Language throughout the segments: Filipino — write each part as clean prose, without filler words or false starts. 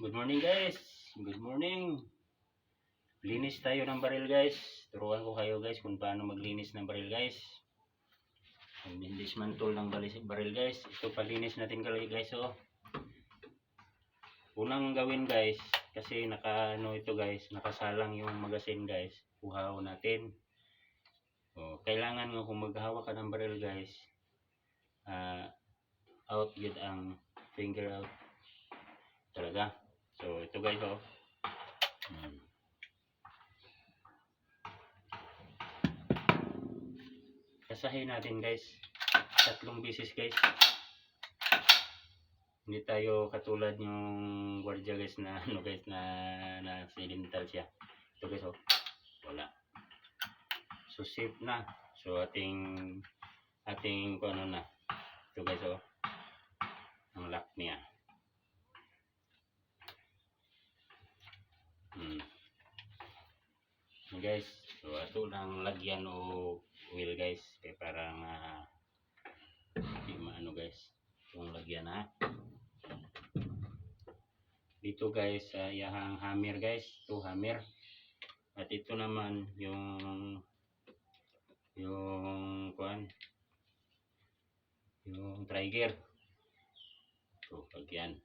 Good morning guys. Good morning. Linis tayo ng baril guys. Turuan ko kayo guys kung paano maglinis ng baril guys. Dismantle ng baril guys. Ito palinis natin guys oh. Unang gawin guys, kasi ito guys, nakasalang yung magasin guys. Kuhaw natin. Kailangan nga kung maghawak ka ng baril guys, out yun ang finger out talaga. So ito guys oh. Kasahin natin guys 3 beses guys. Hindi tayo katulad yung gwardiya guys na na accidental siya. Ito guys oh. Wala. So safe na. So ating kung ano na. Ito guys oh. Ang lock niya. Guys, so ito lang lagyan o oil guys, kaya parang di maano guys itong lagyan ha. Dito guys yung hammer guys, ito hammer, at ito naman yung trigger, so lagyan.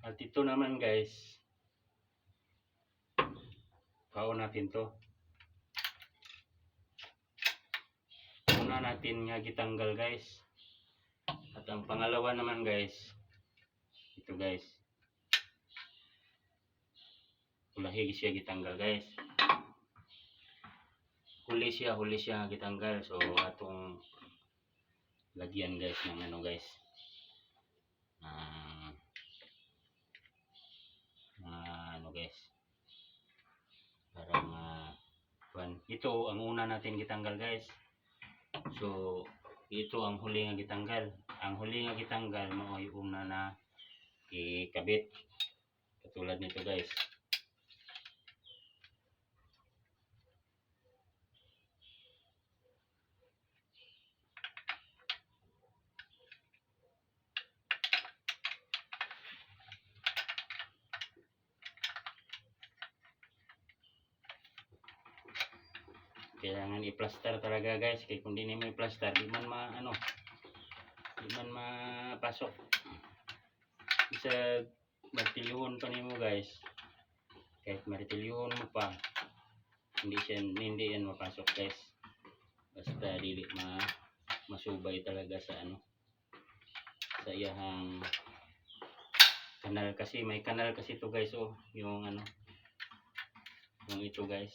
At ito naman guys, kaon natin to. Una natin nga gitanggal guys. At ang pangalawa naman guys, ito guys, ulahi siya gitanggal guys. Huli siya gitanggal. So atong lagyan guys ng ano guys, guys, parang ito ang una natin gitanggal guys. So ito ang huli nga gitanggal. Ang huli nga gitanggal mo ay una na ikabit katulad nito guys. Kailangan i-plaster talaga guys, kaya kung di mo i-plaster di man mapasok. Isa martilyuhon pa nimo guys, kahit martilyuhon mo pa hindi yan mapasok guys. Basta dili masubay talaga sa sa iyang kanal, kasi may kanal kasi ito guys oh, yung ito guys.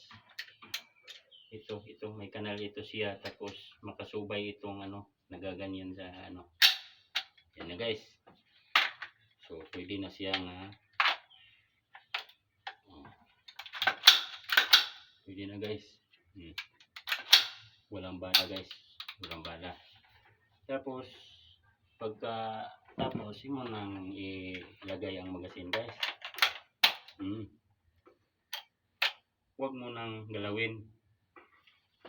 Ito may kanal ito siya, tapos makasubay itong nagaganyan sa yan na guys. So pwede na siya pwede na guys. Walang bala guys, walang bala. Tapos tapos mo nang ilagay ang magasin guys. Huwag mo nang galawin,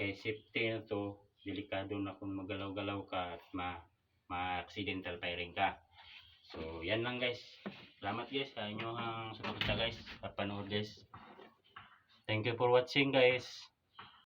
kay safety na to. Delikado na kung magalaw-galaw ka at ma-accidental firing ka. So yan lang guys. Salamat guys sa inyong suporta guys, sa panood guys. Thank you for watching guys.